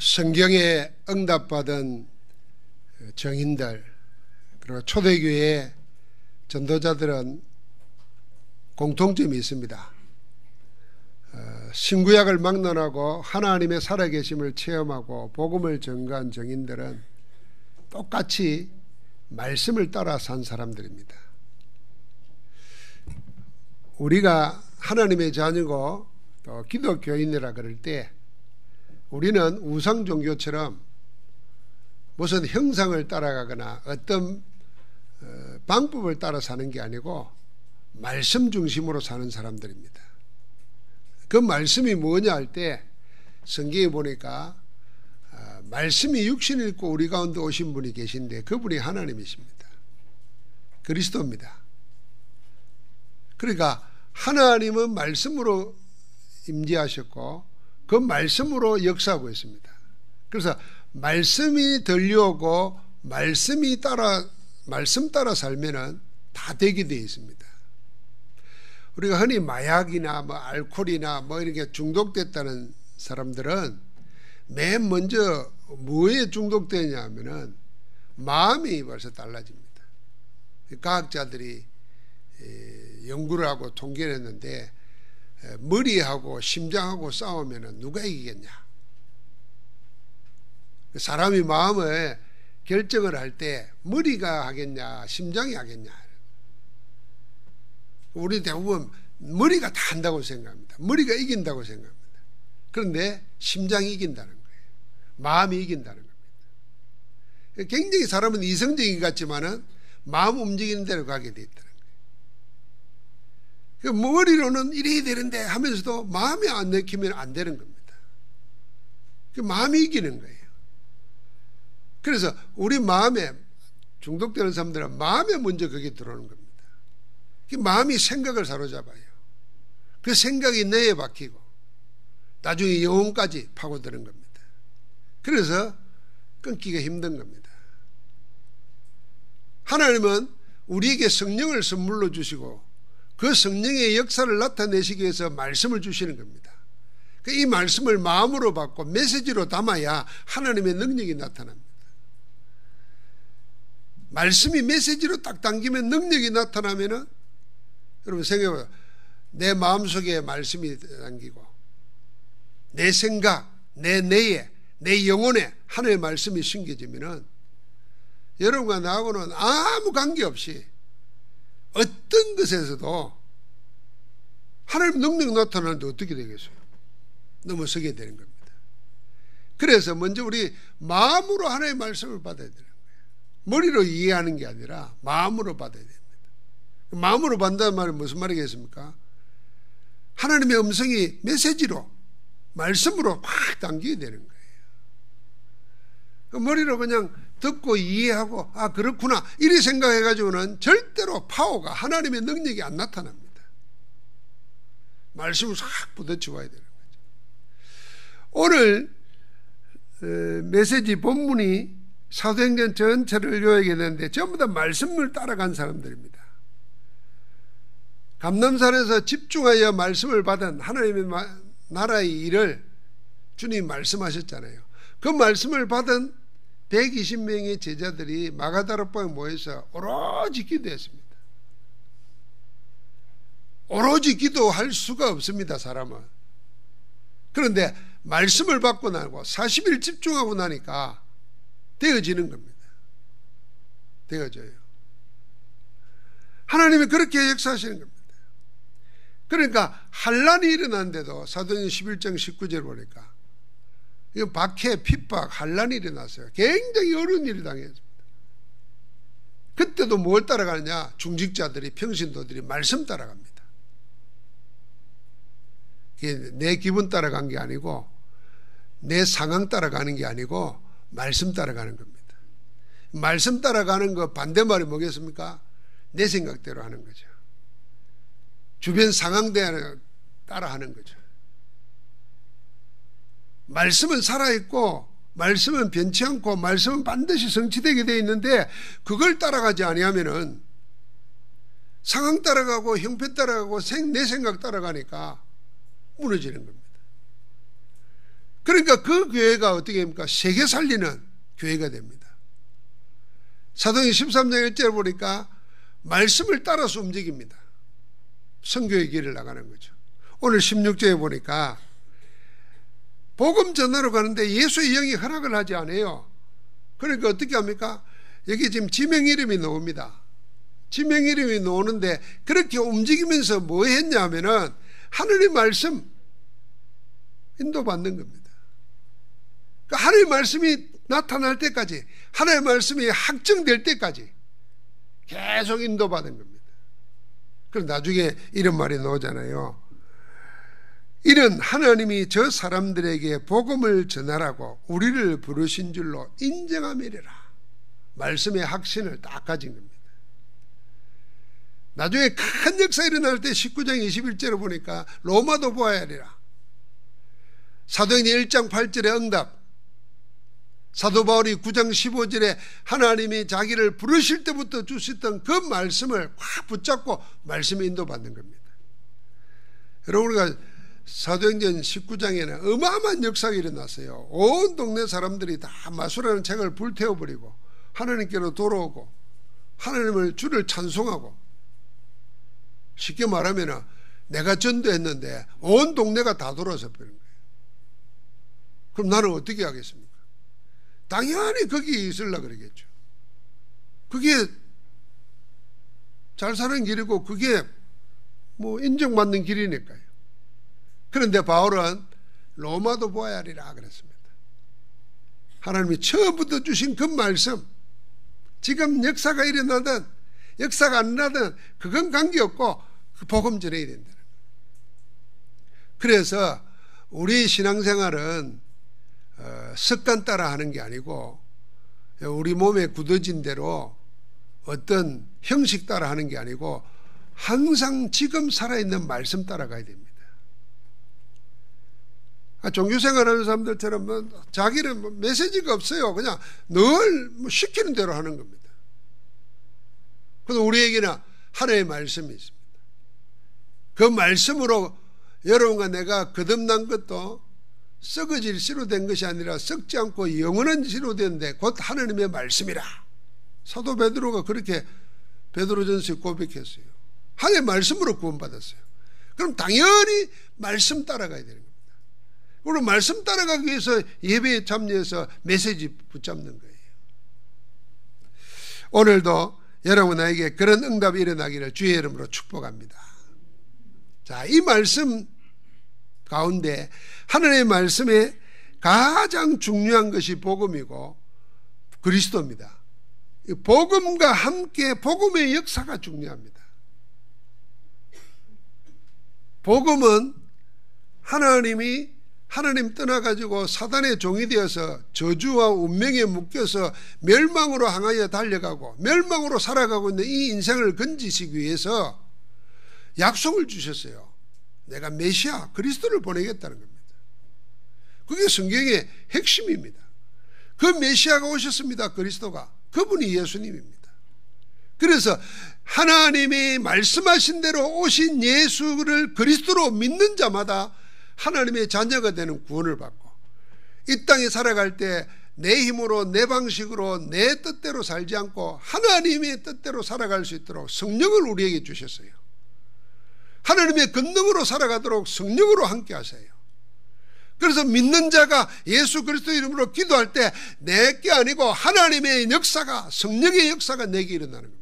성경에 응답받은 정인들 그리고 초대교회 전도자들은 공통점이 있습니다. 신구약을 막론하고 하나님의 살아계심을 체험하고 복음을 전가한 정인들은 똑같이 말씀을 따라 산 사람들입니다. 우리가 하나님의 자녀고 또 기독교인이라 그럴 때 우리는 우상 종교처럼 무슨 형상을 따라가거나 어떤 방법을 따라 사는 게 아니고 말씀 중심으로 사는 사람들입니다. 그 말씀이 뭐냐 할 때 성경에 보니까 말씀이 육신을 입고 우리 가운데 오신 분이 계신데 그분이 하나님이십니다. 그리스도입니다. 그러니까 하나님은 말씀으로 임재하셨고 그 말씀으로 역사하고 있습니다. 그래서 말씀이 들려오고 말씀 따라 살면은 다 되게 되어 있습니다. 우리가 흔히 마약이나 알코올이나 이렇게 중독됐다는 사람들은 맨 먼저 뭐에 중독되냐 하면은 마음이 벌써 달라집니다. 과학자들이 연구를 하고 통계를 했는데 머리하고 심장하고 싸우면 누가 이기겠냐? 사람이 마음에 결정을 할 때 머리가 하겠냐 심장이 하겠냐? 우리 대부분 머리가 다 한다고 생각합니다. 머리가 이긴다고 생각합니다. 그런데 심장이 이긴다는 거예요. 마음이 이긴다는 겁니다. 굉장히 사람은 이성적인 것 같지만은 마음 움직이는 대로 가게 돼 있다는 거예요. 머리로는 이래야 되는데 하면서도 마음이 안 내키면 안 되는 겁니다. 마음이 이기는 거예요. 그래서 우리 마음에 중독되는 사람들은 마음에 먼저 그게 들어오는 겁니다. 마음이 생각을 사로잡아요. 그 생각이 뇌에 박히고 나중에 영혼까지 파고드는 겁니다. 그래서 끊기가 힘든 겁니다. 하나님은 우리에게 성령을 선물로 주시고 그 성령의 역사를 나타내시기 위해서 말씀을 주시는 겁니다. 이 말씀을 마음으로 받고 메시지로 담아야 하나님의 능력이 나타납니다. 말씀이 메시지로 딱 당기면 능력이 나타나면은 여러분 생각해봐요. 내 마음속에 말씀이 담기고 내 생각, 내 뇌에, 내 영혼에 하나님의 말씀이 심겨지면은 여러분과 나하고는 아무 관계없이 어떤 것에서도 하나님 능력이 나타나는데 어떻게 되겠어요? 넘어서게 되는 겁니다. 그래서 먼저 우리 마음으로 하나님의 말씀을 받아야 되는 거예요. 머리로 이해하는 게 아니라 마음으로 받아야 됩니다. 마음으로 받는다는 말은 무슨 말이겠습니까? 하나님의 음성이 메시지로 말씀으로 확 당기게 되는 거예요. 머리로 그냥 듣고 이해하고 그렇구나 이리 생각해가지고는 절대로 파워가 하나님의 능력이 안 나타납니다. 말씀을 싹 부딪혀와야 되는 거죠. 오늘 메시지 본문이 사도행전 전체를 요약해야 되는데 전부 다 말씀을 따라간 사람들입니다. 감람산에서 집중하여 말씀을 받은 하나님의 나라의 일을 주님 말씀하셨잖아요. 그 말씀을 받은 120명의 제자들이 마가다락방에 모여서 오로지 기도했습니다. 오로지 기도할 수가 없습니다, 사람은. 그런데 말씀을 받고 나고 40일 집중하고 나니까 되어지는 겁니다. 되어져요. 하나님이 그렇게 역사하시는 겁니다. 그러니까 환란이 일어났는데도 사도행전 11장 19절 보니까 이거 박해, 핍박, 환란이 일어났어요. 굉장히 어려운 일을 당했습니다. 그때도 뭘 따라가느냐? 중직자들이, 평신도들이 말씀 따라갑니다. 이게 내 기분 따라간 게 아니고 내 상황 따라가는 게 아니고 말씀 따라가는 겁니다. 말씀 따라가는 거 반대말이 뭐겠습니까? 내 생각대로 하는 거죠. 주변 상황대로 따라하는 거죠. 말씀은 살아있고 말씀은 변치 않고 말씀은 반드시 성취되게 되어 있는데 그걸 따라가지 아니하면은 상황 따라가고 형편 따라가고 내 생각 따라가니까 무너지는 겁니다. 그러니까 그 교회가 어떻게 됩니까? 세계 살리는 교회가 됩니다. 사도행전 13장 1절에 보니까 말씀을 따라서 움직입니다. 선교의 길을 나가는 거죠. 오늘 16절에 보니까 복음 전하러 가는데 예수의 영이 허락을 하지 않아요. 그러니까 어떻게 합니까? 여기 지금 지명 이름이 나옵니다. 지명 이름이 나오는데 그렇게 움직이면서 뭐 했냐면은 하늘의 말씀 인도받는 겁니다. 그러니까 하늘의 말씀이 나타날 때까지, 하나님의 말씀이 확정될 때까지 계속 인도받은 겁니다. 그럼 나중에 이런 말이 나오잖아요. 이는 하나님이 저 사람들에게 복음을 전하라고 우리를 부르신 줄로 인정함이래라. 말씀의 확신을 딱 가진 겁니다. 나중에 큰 역사 일어날 때 19장 21절을 보니까 로마도 보아야 하리라. 사도행전 1장 8절의 응답, 사도 바울이 9장 15절에 하나님이 자기를 부르실 때부터 주셨던 그 말씀을 확 붙잡고 말씀에 인도받는 겁니다. 여러분, 우리가 사도행전 19장에는 어마어마한 역사가 일어났어요. 온 동네 사람들이 다 마술하는 책을 불태워버리고 하나님께로 돌아오고 하나님을 주를 찬송하고, 쉽게 말하면 내가 전도했는데 온 동네가 다 돌아서 버린 거예요. 그럼 나는 어떻게 하겠습니까? 당연히 거기에 있으려고 그러겠죠. 그게 잘 사는 길이고 그게 뭐 인정받는 길이니까요. 그런데 바울은 로마도 보아야 하리라 그랬습니다. 하나님이 처음부터 주신 그 말씀, 지금 역사가 일어나든 역사가 안 나든 그건 관계없고 그 복음 전해야 된다는 거예요. 그래서 우리 신앙생활은 습관 따라 하는 게 아니고 우리 몸에 굳어진 대로 어떤 형식 따라 하는 게 아니고 항상 지금 살아있는 말씀 따라가야 됩니다. 종교생활하는 사람들처럼 자기는 메시지가 없어요. 그냥 늘 시키는 대로 하는 겁니다. 그래서 우리에게는 하나님의 말씀이 있습니다. 그 말씀으로 여러분과 내가 거듭난 것도 썩어질 씨로 된 것이 아니라 썩지 않고 영원한 씨로 되는데 곧 하나님의 말씀이라. 사도 베드로가 그렇게 베드로전서에 고백했어요. 하나님의 말씀으로 구원받았어요. 그럼 당연히 말씀 따라가야 되는 겁니다. 그리고 말씀 따라가기 위해서 예배에 참여해서 메시지 붙잡는 거예요. 오늘도 여러분 나에게 그런 응답이 일어나기를 주의 이름으로 축복합니다. 자, 이 말씀 가운데 하나님의 말씀에 가장 중요한 것이 복음이고 그리스도입니다. 복음과 함께 복음의 역사가 중요합니다. 복음은 하나님 떠나가지고 사단의 종이 되어서 저주와 운명에 묶여서 멸망으로 향하여 달려가고 멸망으로 살아가고 있는 이 인생을 건지시기 위해서 약속을 주셨어요. 내가 메시아 그리스도를 보내겠다는 겁니다. 그게 성경의 핵심입니다. 그 메시아가 오셨습니다. 그리스도가. 그분이 예수님입니다. 그래서 하나님이 말씀하신 대로 오신 예수를 그리스도로 믿는 자마다 하나님의 자녀가 되는 구원을 받고 이 땅에 살아갈 때 내 힘으로 내 방식으로 내 뜻대로 살지 않고 하나님의 뜻대로 살아갈 수 있도록 성령을 우리에게 주셨어요. 하나님의 권능으로 살아가도록 성령으로 함께 하세요. 그래서 믿는 자가 예수 그리스도 이름으로 기도할 때 내게 아니고 하나님의 역사가, 성령의 역사가 내게 일어나는 겁니다.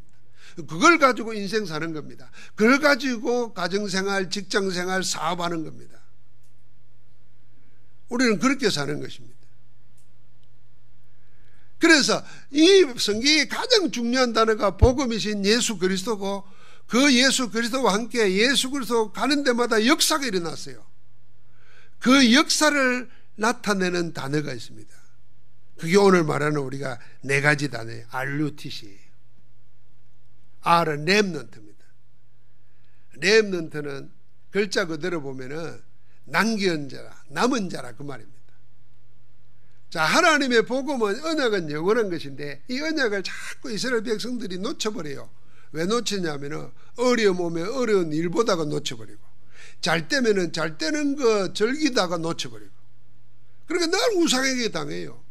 그걸 가지고 인생 사는 겁니다. 그걸 가지고 가정생활, 직장생활, 사업하는 겁니다. 우리는 그렇게 사는 것입니다. 그래서 이 성경의 가장 중요한 단어가 복음이신 예수 그리스도고 그 예수 그리스도와 함께 예수 그리스도 가는 데마다 역사가 일어났어요. 그 역사를 나타내는 단어가 있습니다. 그게 오늘 말하는 우리가 네 가지 단어예요. RUTC예요. R은 렘넌트입니다. 렘넌트는 글자 그대로 보면은 남겨온 자라, 남은 자라 그 말입니다. 자, 하나님의 복음은 언약은 영원한 것인데 이 언약을 자꾸 이스라엘 백성들이 놓쳐버려요. 왜 놓치냐면은 어려움 오면 어려운 일 보다가 놓쳐버리고 잘 때면은 잘 때는 거 즐기다가 놓쳐버리고 그러니까 늘 우상에게 당해요.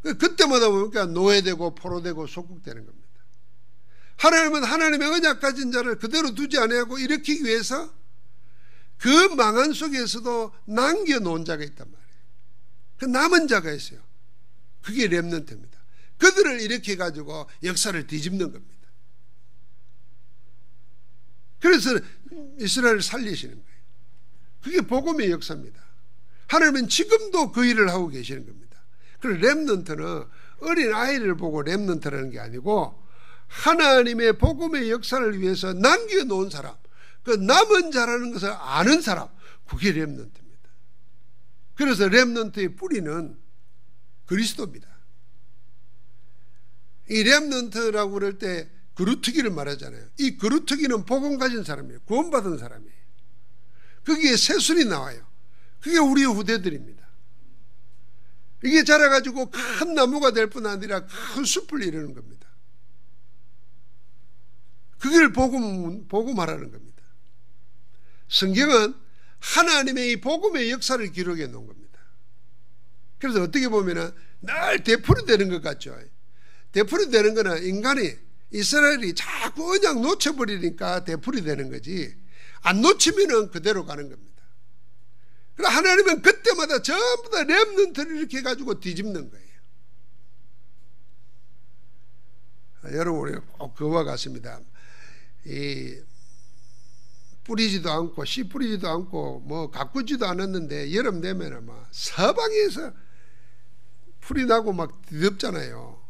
그때마다 보니까 노예되고 포로되고 속국되는 겁니다. 하나님은 하나님의 언약 가진 자를 그대로 두지 아니하고 일으키기 위해서 그 망한 속에서도 남겨놓은 자가 있단 말이에요. 그 남은 자가 있어요. 그게 렘넌트입니다. 그들을 일으켜가지고 역사를 뒤집는 겁니다. 그래서 이스라엘을 살리시는 거예요. 그게 복음의 역사입니다. 하나님은 지금도 그 일을 하고 계시는 겁니다. 그래서 렘넌트는 어린 아이를 보고 렘넌트라는 게 아니고 하나님의 복음의 역사를 위해서 남겨놓은 사람, 그 남은 자라는 것을 아는 사람, 그게 렘넌트입니다. 그래서 렘넌트의 뿌리는 그리스도입니다. 이 렘넌트라고 그럴 때 그루트기를 말하잖아요. 이 그루트기는 복음 가진 사람이에요. 구원받은 사람이에요. 거기에 새순이 나와요. 그게 우리 후대들입니다. 이게 자라가지고 큰 나무가 될 뿐 아니라 큰 숲을 이루는 겁니다. 그걸 복음하라는 겁니다. 성경은 하나님의 이 복음의 역사를 기록해 놓은 겁니다. 그래서 어떻게 보면은 늘 되풀이 되는 것 같죠. 되풀이 되는 거는 인간이 이스라엘이 자꾸 언약 놓쳐버리니까 되풀이 되는 거지, 안 놓치면은 그대로 가는 겁니다. 그래서 하나님은 그때마다 전부 다 렘넌트를 이렇게 해가지고 뒤집는 거예요. 여러분, 우리 꼭 그와 같습니다. 이 뿌리지도 않고 씨 뿌리지도 않고 뭐 가꾸지도 않았는데 여름 되면은 막 서방에서 풀이 나고 막 뒤덮잖아요.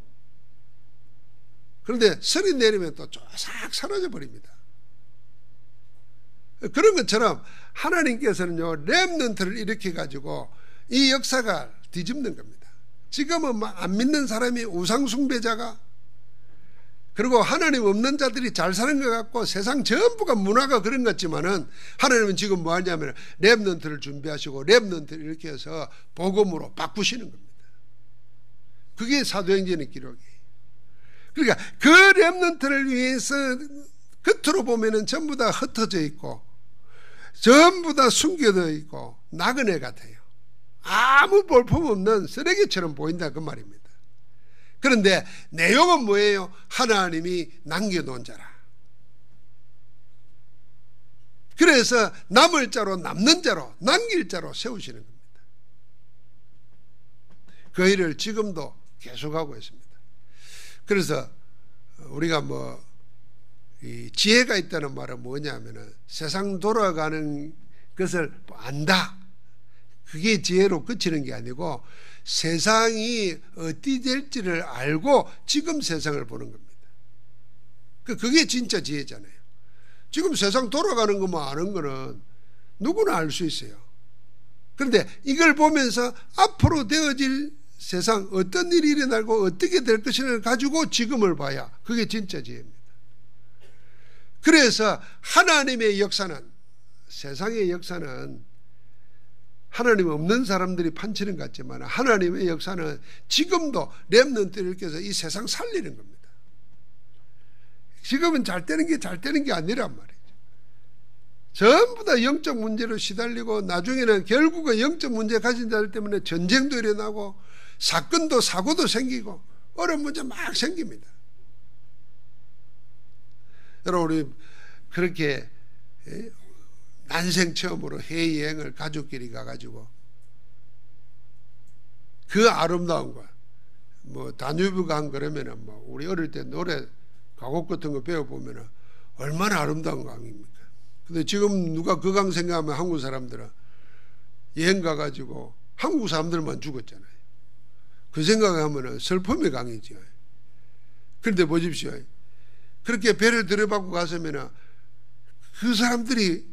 그런데 설이 내리면 또 쫙 사라져 버립니다. 그런 것처럼 하나님께서는요, 렘넌트를 일으켜 가지고 이 역사가 뒤집는 겁니다. 지금은 막 안 믿는 사람이 우상숭배자가, 그리고 하나님 없는 자들이 잘 사는 것 같고 세상 전부가 문화가 그런 것 같지만은 하나님은 지금 뭐 하냐면 렘넌트를 준비하시고 렘넌트를 이렇게 해서 복음으로 바꾸시는 겁니다. 그게 사도행전의 기록이에요. 그러니까 그 렘넌트를 위해서 겉으로 보면은 전부 다 흩어져 있고 전부 다 숨겨져 있고 나그네 같아요. 아무 볼품 없는 쓰레기처럼 보인다 그 말입니다. 그런데 내용은 뭐예요? 하나님이 남겨놓은 자라. 그래서 남을 자로 남는 자로 남길 자로 세우시는 겁니다. 그 일을 지금도 계속하고 있습니다. 그래서 우리가 이 지혜가 있다는 말은 뭐냐면은 세상 돌아가는 것을 안다. 그게 지혜로 그치는 게 아니고 세상이 어떻게 될지를 알고 지금 세상을 보는 겁니다. 그게 진짜 지혜잖아요. 지금 세상 돌아가는 것만 아는 거는 누구나 알 수 있어요. 그런데 이걸 보면서 앞으로 되어질 세상 어떤 일이 일어나고 어떻게 될 것인가를 가지고 지금을 봐야 그게 진짜 지혜입니다. 그래서 하나님의 역사는, 세상의 역사는 하나님 없는 사람들이 판치는 것 같지만 하나님의 역사는 지금도 렘넌트를 이렇게 해서 이 세상 살리는 겁니다. 지금은 잘 되는 게 아니란 말이죠. 전부 다 영적 문제로 시달리고 나중에는 결국은 영적 문제 가진 자들 때문에 전쟁도 일어나고 사건도 사고도 생기고 어려운 문제 막 생깁니다. 여러분, 우리 그렇게 난생 처음으로 해외여행을 가족끼리 가가지고 그 아름다운 거, 다뉴브 강 그러면은 우리 어릴 때 노래 가곡 같은 거 배워보면은 얼마나 아름다운 강입니까? 근데 지금 누가 그 강 생각하면 한국 사람들은 여행 가가지고 한국 사람들만 죽었잖아요. 그 생각하면은 슬픔의 강이죠. 그런데 보십시오. 그렇게 배를 들여받고 갔으면은 그 사람들이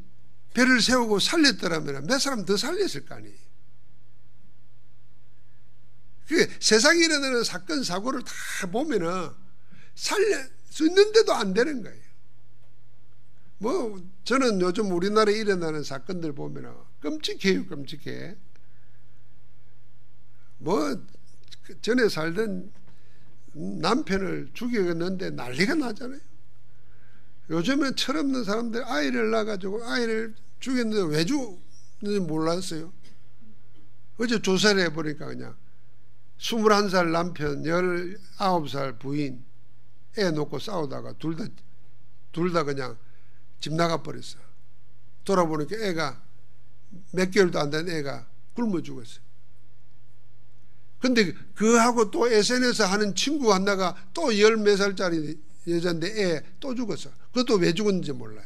배를 세우고 살렸더라면 몇 사람 더 살렸을 거 아니에요. 세상에 일어나는 사건 사고를 다 보면은 살릴 수 있는데도 안 되는 거예요. 저는 요즘 우리나라에 일어나는 사건들 보면은 끔찍해요, 끔찍해. 전에 살던 남편을 죽였는데 난리가 나잖아요. 요즘엔 철없는 사람들 아이를 낳아가지고 아이를 죽였는데 왜 죽는지 몰랐어요. 어제 조사를 해보니까 그냥 21살 남편, 19살 부인, 애 놓고 싸우다가 둘 다 그냥 집 나가버렸어. 돌아보니까 애가 몇 개월도 안 된 애가 굶어 죽었어요. 근데 그하고 또 SNS 하는 친구 하나가 또 10몇 살짜리 여자인데 애 또 죽었어. 그것도 왜 죽었는지 몰라요.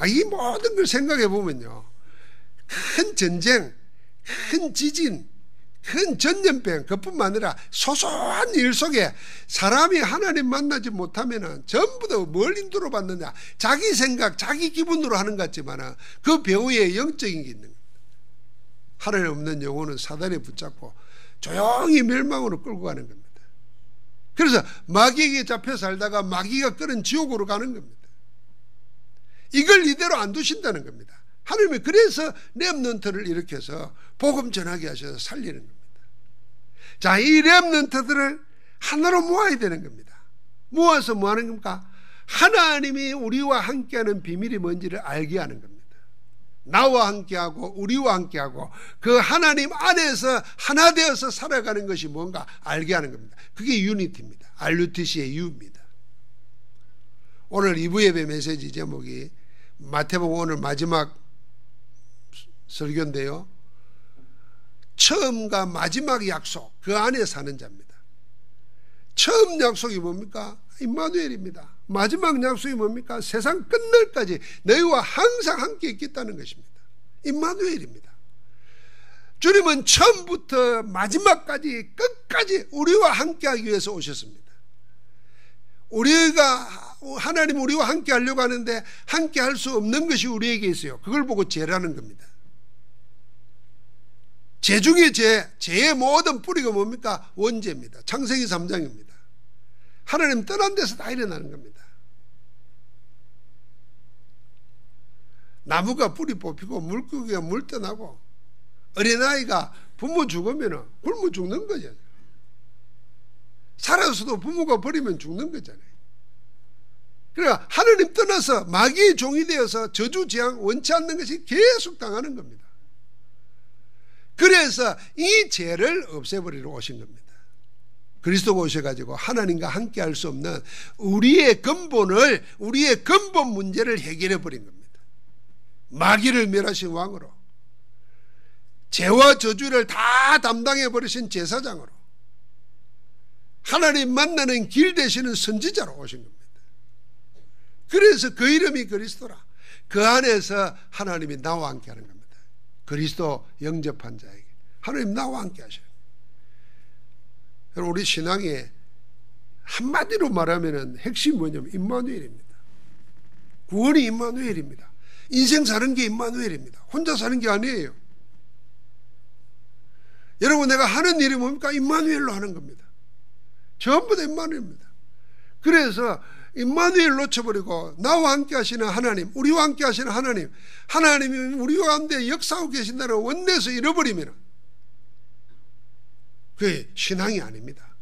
이 모든 걸 생각해 보면요, 큰 전쟁, 큰 지진, 큰 전염병, 그뿐만 아니라 소소한 일 속에 사람이 하나님 만나지 못하면 전부 다 뭘 인도로 받느냐, 자기 생각, 자기 기분으로 하는 것 같지만 그 배후에 영적인 게 있는 겁니다. 하나님 없는 영혼은 사단에 붙잡고 조용히 멸망으로 끌고 가는 겁니다. 그래서 마귀에게 잡혀 살다가 마귀가 끌은 지옥으로 가는 겁니다. 이걸 이대로 안 두신다는 겁니다. 하나님이 그래서 렘넌트를 일으켜서 복음 전하게 하셔서 살리는 겁니다. 자, 이 렘넌트들을 하나로 모아야 되는 겁니다. 모아서 뭐 하는 겁니까? 하나님이 우리와 함께하는 비밀이 뭔지를 알게 하는 겁니다. 나와 함께하고 우리와 함께하고 그 하나님 안에서 하나 되어서 살아가는 것이 뭔가 알게 하는 겁니다. 그게 유니티입니다. RUTC의 U입니다. 오늘 2부 예배 메시지 제목이 마태복음 오늘 마지막 설교인데요, 처음과 마지막 약속, 그 안에 사는 자입니다. 처음 약속이 뭡니까? 임마누엘입니다. 마지막 약속이 뭡니까? 세상 끝날까지 너희와 항상 함께 있겠다는 것입니다. 임마누엘입니다. 주님은 처음부터 마지막까지 끝까지 우리와 함께하기 위해서 오셨습니다. 우리가 하나님 우리와 함께 하려고 하는데 함께 할 수 없는 것이 우리에게 있어요. 그걸 보고 죄라는 겁니다. 죄 중에 죄의 모든 뿌리가 뭡니까? 원죄입니다. 창세기 3장입니다. 하나님 떠난 데서 다 일어나는 겁니다. 나무가 뿌리 뽑히고 물고기가 물 떠나고 어린아이가 부모 죽으면 굶어 죽는 거죠. 살아서도 부모가 버리면 죽는 거잖아요. 그러니까 하나님 떠나서 마귀의 종이 되어서 저주 재앙 원치 않는 것이 계속 당하는 겁니다. 그래서 이 죄를 없애버리러 오신 겁니다. 그리스도가 오셔가지고 하나님과 함께 할 수 없는 우리의 근본 문제를 해결해 버린 겁니다. 마귀를 멸하신 왕으로, 죄와 저주를 다 담당해 버리신 제사장으로, 하나님 만나는 길 되시는 선지자로 오신 겁니다. 그래서 그 이름이 그리스도라. 그 안에서 하나님이 나와 함께 하는 겁니다. 그리스도 영접한 자에게 하나님 나와 함께 하셔요. 우리 신앙의 한마디로 말하면 핵심이 뭐냐면 임마누엘입니다. 구원이 임마누엘입니다. 인생 사는 게 임마누엘입니다. 혼자 사는 게 아니에요. 여러분, 내가 하는 일이 뭡니까? 임마누엘로 하는 겁니다. 전부 다 임마누엘입니다. 그래서 임마누엘 놓쳐버리고 나와 함께 하시는 하나님, 우리와 함께 하시는 하나님, 하나님이 우리와 함께 역사하고 계신다는 원내에서 잃어버리면 그게 신앙이 아닙니다.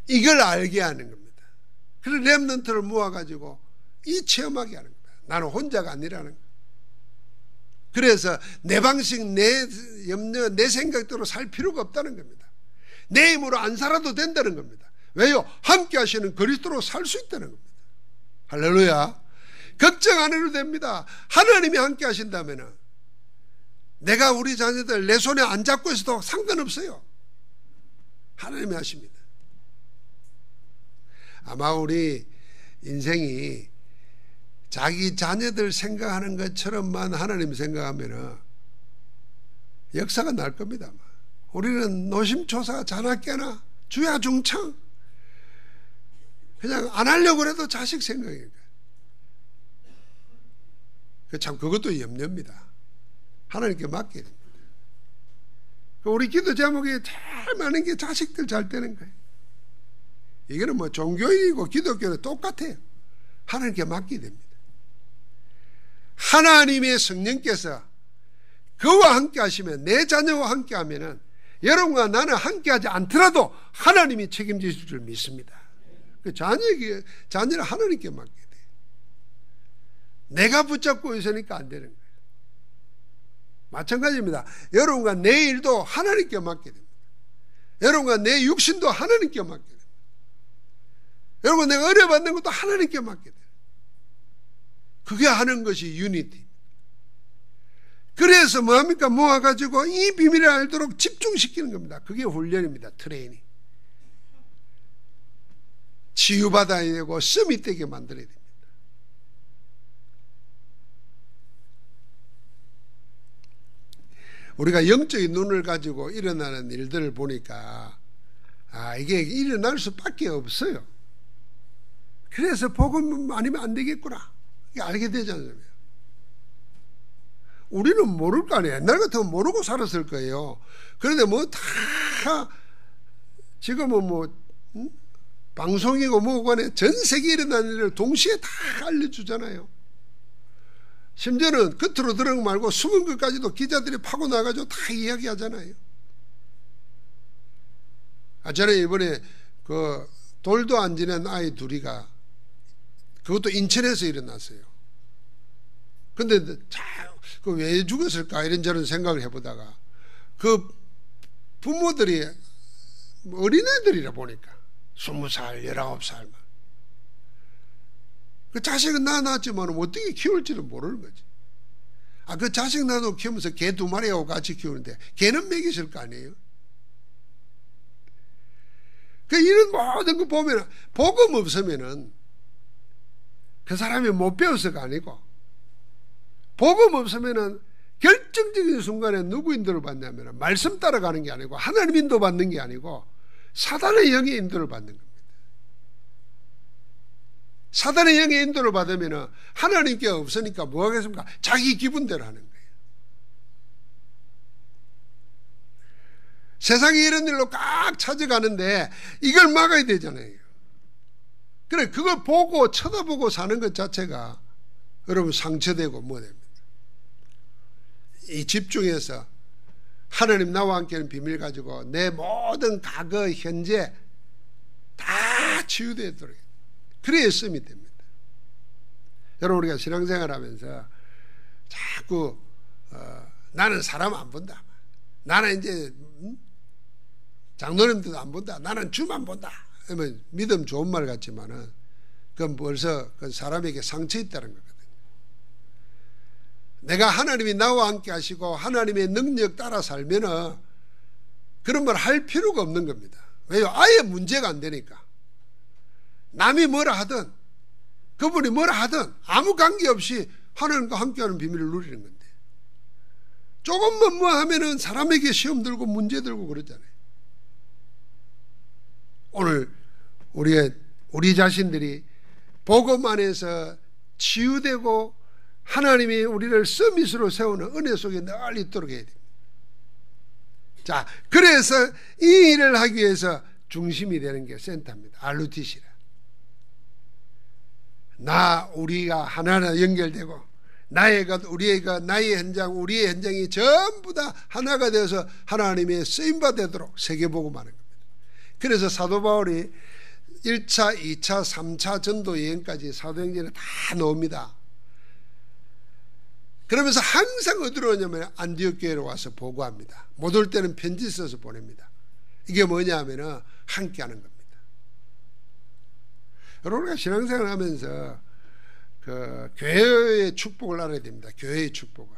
이걸 알게 하는 겁니다. 그래서 렘넌트를 모아가지고 이 체험하게 하는 겁니다. 나는 혼자가 아니라는 거예요. 그래서 내 방식, 내 염려, 내 생각대로 살 필요가 없다는 겁니다. 내 힘으로 안 살아도 된다는 겁니다. 왜요? 함께 하시는 그리스도로 살 수 있다는 겁니다. 할렐루야. 걱정 안 해도 됩니다. 하나님이 함께 하신다면 내가 우리 자녀들 내 손에 안 잡고 있어도 상관없어요. 하나님이 하십니다. 아마 우리 인생이 자기 자녀들 생각하는 것처럼만 하나님 생각하면 역사가 날 겁니다. 우리는 노심초사 자나깨나 주야 중창 그냥 안 하려고 해도 자식 생각이니까. 참 그것도 염려입니다. 하나님께 맡겨야 됩니다. 우리 기도 제목이 제일 많은 게 자식들 잘 되는 거예요. 이거는 뭐 종교인이고 기독교는 똑같아요. 하나님께 맡겨야 됩니다. 하나님의 성령께서 그와 함께 하시면, 내 자녀와 함께 하면은 여러분과 나는 함께 하지 않더라도 하나님이 책임지실 줄 믿습니다. 그 자녀를 하나님께 맡겨야 돼요. 내가 붙잡고 있으니까 안 되는 거예요. 마찬가지입니다. 여러분과 내 일도 하나님께 맡게 됩니다. 여러분과 내 육신도 하나님께 맡게 됩니다. 여러분 내가 의뢰받는 것도 하나님께 맡게 돼요. 그게 하는 것이 유니티. 그래서 뭐합니까? 모아가지고 이 비밀을 알도록 집중시키는 겁니다. 그게 훈련입니다. 트레이닝. 치유받아야 되고 썸이 되게 만들어야 됩니다. 우리가 영적인 눈을 가지고 일어나는 일들을 보니까 이게 일어날 수밖에 없어요. 그래서 복음 아니면 안 되겠구나. 이게 알게 되잖아요. 우리는 모를 거 아니에요. 옛날 같으면 모르고 살았을 거예요. 그런데 뭐 다 지금은 방송이고 뭐고 간에 전 세계에 일어나는 일을 동시에 다 알려주잖아요. 심지어는 겉으로 들은 거 말고 숨은 것까지도 기자들이 파고 나가지고 다 이야기하잖아요. 저는 이번에 그 돌도 안 지낸 아이 둘이가 그것도 인천에서 일어났어요. 근데 왜 죽었을까 이런저런 생각을 해보다가 그 부모들이 어린애들이라 보니까 20살, 19살만 그 자식은 낳았지만 어떻게 키울지를 모르는 거지. 그 자식 낳아도 키우면서 개 2마리하고 같이 키우는데 개는 먹이실 거 아니에요. 이런 모든 거 보면 복음 없으면은 그 사람이 못 배워서가 아니고 복음 없으면은 결정적인 순간에 누구 인도를 받냐면 말씀 따라가는 게 아니고 하나님 인도 받는 게 아니고 사단의 영의 인도를 받는 겁니다. 사단의 영의 인도를 받으면 하나님께 없으니까 뭐 하겠습니까? 자기 기분대로 하는 거예요. 세상이 이런 일로 꽉 찾아가는데 이걸 막아야 되잖아요. 그래 그걸 보고 쳐다보고 사는 것 자체가 여러분 상처되고 뭐 됩니다. 이 집중해서 하나님 나와 함께하는 비밀 가지고 내 모든 과거 현재 다 치유되도록 그래야 씀이 됩니다. 여러분 우리가 신앙생활하면서 자꾸 나는 사람 안 본다. 나는 이제 장로님들도 안 본다. 나는 주만 본다. 그러면 믿음 좋은 말 같지만은 그건 벌써 그 사람에게 상처 있다는 거거든요. 내가 하나님이 나와 함께 하시고 하나님의 능력 따라 살면은 그런 말 할 필요가 없는 겁니다. 왜요? 아예 문제가 안 되니까. 남이 뭐라 하든 그분이 뭐라 하든 아무 관계없이 하나님과 함께하는 비밀을 누리는 건데 조금만 뭐 하면은 사람에게 시험 들고 문제 들고 그러잖아요. 오늘 우리 자신들이 복음 안에서 치유되고 하나님이 우리를 서밋으로 세우는 은혜 속에 늘 있도록 해야 됩니다. 자, 그래서 이 일을 하기 위해서 중심이 되는 게 센터입니다. RUTC라. 우리가 하나하나 연결되고 나의 것, 우리의 것, 나의 현장, 우리의 현장이 전부 다 하나가 되어서 하나님의 쓰임받 되도록 세계복음하는 겁니다. 그래서 사도 바울이 1차, 2차, 3차 전도 여행까지 사도행전에 다 나옵니다. 그러면서 항상 어디로 오냐면 안디옥 교회로 와서 보고합니다. 못 올 때는 편지 써서 보냅니다. 이게 뭐냐 하면 함께 하는 겁니다. 여러분 우리가 신앙생활 하면서 그 교회의 축복을 알아야 됩니다. 교회의 축복을.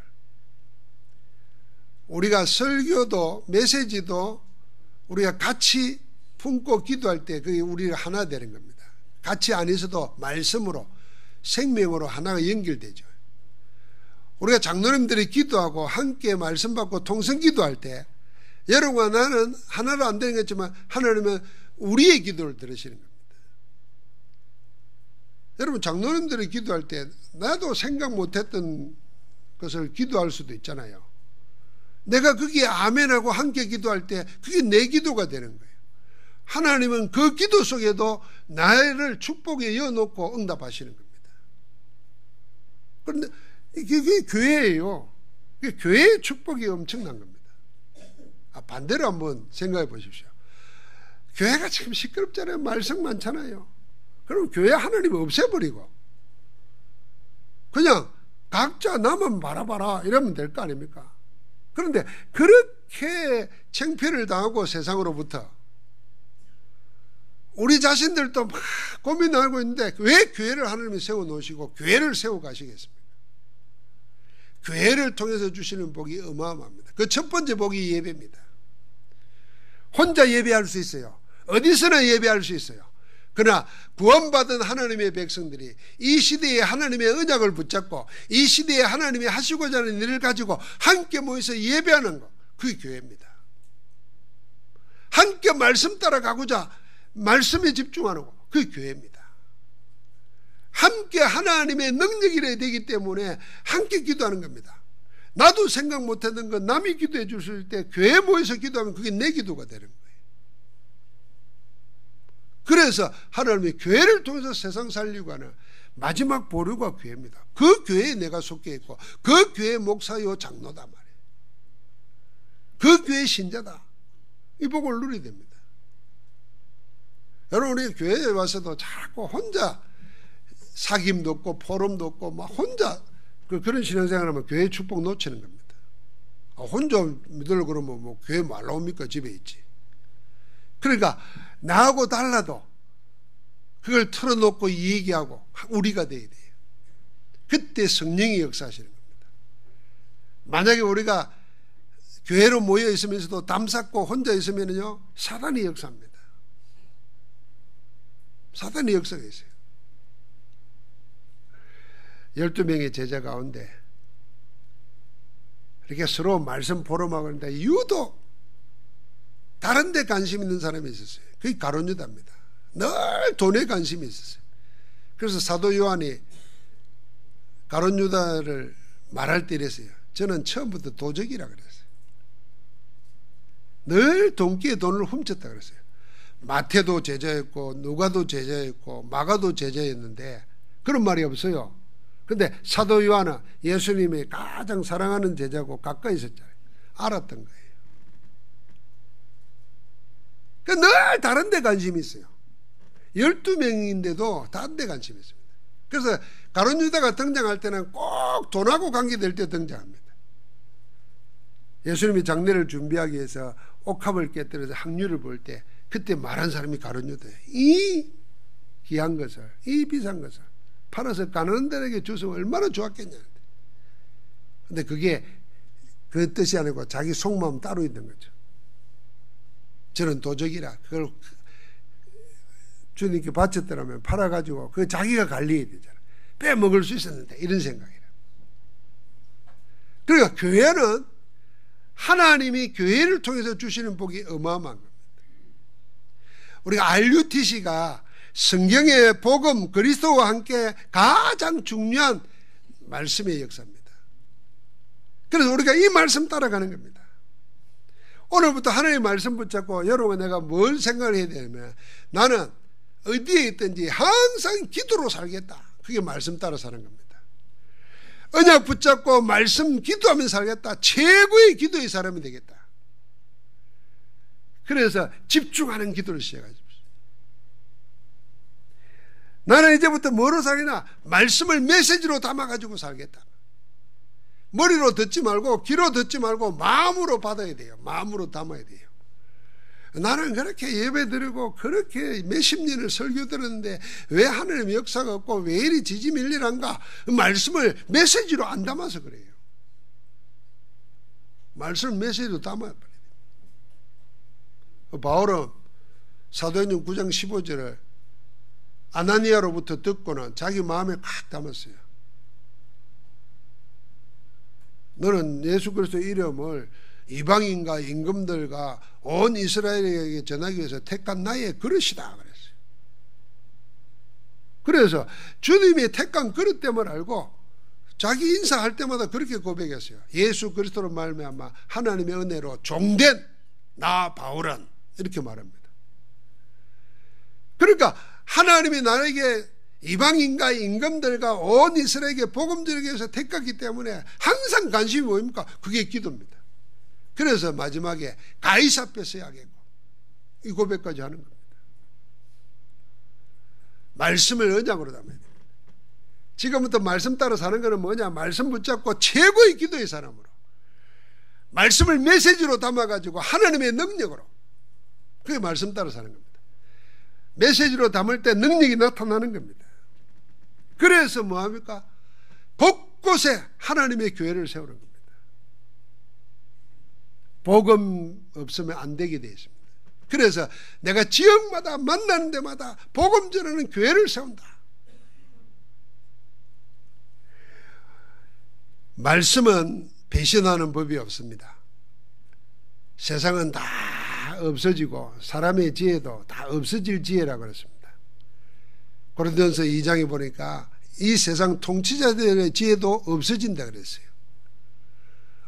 우리가 설교도 메시지도 우리가 같이 품고 기도할 때 그게 우리가 하나 되는 겁니다. 같이 안 있어도 말씀으로 생명으로 하나가 연결되죠. 우리가 장로님들이 기도하고 함께 말씀 받고 통성 기도할 때 여러분과 나는 하나로 안 되는 거지만 하나님은 우리의 기도를 들으시는 겁니다. 여러분 장로님들이 기도할 때 나도 생각 못했던 것을 기도할 수도 있잖아요. 내가 거기에 아멘하고 함께 기도할 때 그게 내 기도가 되는 거예요. 하나님은 그 기도 속에도 나를 축복에 이어놓고 응답하시는 겁니다. 그런데 이게 교회예요. 교회의 축복이 엄청난 겁니다. 반대로 한번 생각해 보십시오. 교회가 참 시끄럽잖아요. 말썽 많잖아요. 그럼 교회 하나님 없애버리고 그냥 각자 나만 바라봐라 이러면 될 거 아닙니까? 그런데 그렇게 창피를 당하고 세상으로부터 우리 자신들도 막 고민하고 있는데 왜 교회를 하나님이 세워놓으시고 교회를 세워가시겠습니까? 교회를 통해서 주시는 복이 어마어마합니다. 그 첫 번째 복이 예배입니다. 혼자 예배할 수 있어요. 어디서나 예배할 수 있어요. 그러나 구원받은 하나님의 백성들이 이 시대에 하나님의 언약을 붙잡고 이 시대에 하나님이 하시고자 하는 일을 가지고 함께 모여서 예배하는 것, 그게 교회입니다. 함께 말씀 따라가고자 말씀에 집중하는 것, 그게 교회입니다. 함께 하나님의 능력이 이래야 되기 때문에 함께 기도하는 겁니다. 나도 생각 못했던 건 남이 기도해 줄 때 교회에 모여서 기도하면 그게 내 기도가 되는 거예요. 그래서 하나님의 교회를 통해서 세상 살리고 하는 마지막 보루가 교회입니다. 그 교회에 내가 속해 있고 그 교회의 목사요 장로다 말이에요. 그 교회의 신자다. 이 복을 누리게 됩니다. 여러분, 우리 교회에 와서도 자꾸 혼자 사귐도 없고 포럼도 없고 막 혼자 그런 신앙생활하면 교회 축복 놓치는 겁니다. 혼자 믿으려고 그러면 뭐 교회 뭐 나옵니까? 집에 있지. 그러니까 나하고 달라도 그걸 털어놓고 얘기하고 우리가 돼야 돼요. 그때 성령이 역사하시는 겁니다. 만약에 우리가 교회로 모여 있으면서도 담쌓고 혼자 있으면요 사단이 역사합니다. 사단이 역사가 있어요. 12명의 제자 가운데 이렇게 서로 말씀 포럼하고 있는데 유독 다른 데 관심 있는 사람이 있었어요. 그게 가룟 유다입니다. 늘 돈에 관심이 있었어요. 그래서 사도 요한이 가룟 유다를 말할 때 이랬어요. 저는 처음부터 도적이라 그랬어요. 늘 돈기에 돈을 훔쳤다 그랬어요. 마태도 제자였고 누가도 제자였고 마가도 제자였는데 그런 말이 없어요. 근데 사도 요한은 예수님이 가장 사랑하는 제자고 가까이 있었잖아요. 알았던 거예요. 늘 다른 데 관심이 있어요. 12명인데도 다른 데 관심이 있습니다. 그래서 가룟 유다가 등장할 때는 꼭 돈하고 관계될 때 등장합니다. 예수님이 장례를 준비하기 위해서 옥합을 깨뜨려서 항유를 볼 때 그때 말한 사람이 가룟 유다예요. 이 귀한 것을, 이 비싼 것을 팔아서 가난한들에게 주시면 얼마나 좋았겠냐. 근데 그게 그 뜻이 아니고 자기 속마음 따로 있는 거죠. 저는 도적이라 그걸 주님께 바쳤더라면 팔아가지고 그 자기가 관리해야 되잖아. 빼먹을 수 있었는데 이런 생각이라. 그러니까 교회는 하나님이 교회를 통해서 주시는 복이 어마어마한 겁니다. 우리가 RUTC가 성경의 복음 그리스도와 함께 가장 중요한 말씀의 역사입니다. 그래서 우리가 이 말씀 따라가는 겁니다. 오늘부터 하나님의 말씀 붙잡고 여러분 내가 뭘 생각을 해야 되냐면 나는 어디에 있든지 항상 기도로 살겠다. 그게 말씀 따라 사는 겁니다. 언약 붙잡고 말씀 기도하면서 살겠다. 최고의 기도의 사람이 되겠다. 그래서 집중하는 기도를 시작하십시오. 나는 이제부터 뭐로 살겠나? 말씀을 메시지로 담아가지고 살겠다. 머리로 듣지 말고 귀로 듣지 말고 마음으로 받아야 돼요. 마음으로 담아야 돼요. 나는 그렇게 예배 드리고 그렇게 몇십 년을 설교 들었는데 왜 하나님의 역사가 없고 왜 이리 지지밀리란가? 말씀을 메시지로 안 담아서 그래요. 말씀을 메시지로 담아야 돼요. 바울은 사도행전 9장 15절을 아나니아로부터 듣고는 자기 마음에 꽉 담았어요. 너는 예수 그리스도의 이름을 이방인과 임금들과 온 이스라엘에게 전하기 위해서 택한 나의 그릇이다 그랬어요. 그래서 주님이 택한 그릇 됨을 알고 자기 인사할 때마다 그렇게 고백했어요. 예수 그리스도로 말미암아 하나님의 은혜로 종된 나 바울은 이렇게 말합니다. 그러니까 하나님이 나에게 이방인과 임금들과 온 이스라엘에게 복음 전하기 위해서 택했기 때문에 항상 관심이 뭡니까? 그게 기도입니다. 그래서 마지막에 가이사 앞에 서야겠고 이 고백까지 하는 겁니다. 말씀을 언약으로 담아야 됩니다. 지금부터 말씀 따라 사는 것은 뭐냐? 말씀 붙잡고 최고의 기도의 사람으로 말씀을 메시지로 담아가지고 하나님의 능력으로, 그게 말씀 따라 사는 겁니다. 메시지로 담을 때 능력이 나타나는 겁니다. 그래서 뭐합니까? 곳곳에 하나님의 교회를 세우는 겁니다. 복음 없으면 안 되게 되어 있습니다. 그래서 내가 지역마다 만나는 데마다 복음 전하는 교회를 세운다. 말씀은 배신하는 법이 없습니다. 세상은 다 없어지고 사람의 지혜도 다 없어질 지혜라고 그랬습니다. 고린도전서 2장에 보니까 이 세상 통치자들의 지혜도 없어진다 그랬어요.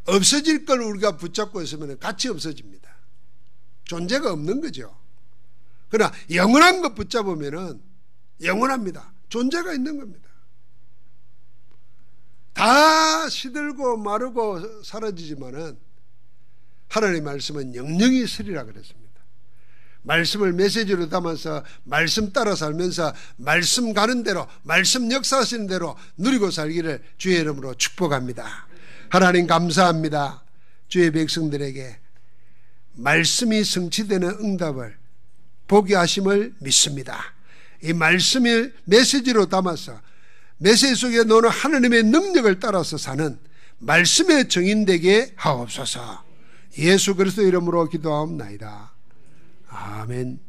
없어질 걸 우리가 붙잡고 있으면 같이 없어집니다. 존재가 없는 거죠. 그러나 영원한 것 붙잡으면 영원합니다. 존재가 있는 겁니다. 다 시들고 마르고 사라지지만은 하나님의 말씀은 영영히 있으리라 그랬습니다. 말씀을 메시지로 담아서 말씀 따라 살면서 말씀 가는 대로, 말씀 역사하시는 대로 누리고 살기를 주의 이름으로 축복합니다. 하나님 감사합니다. 주의 백성들에게 말씀이 성취되는 응답을 보게 하심을 믿습니다. 이 말씀을 메시지로 담아서 메시지 속에 넣는 하나님의 능력을 따라서 사는 말씀의 증인되게 하옵소서. 예수 그리스도 이름으로 기도하옵나이다. 아멘.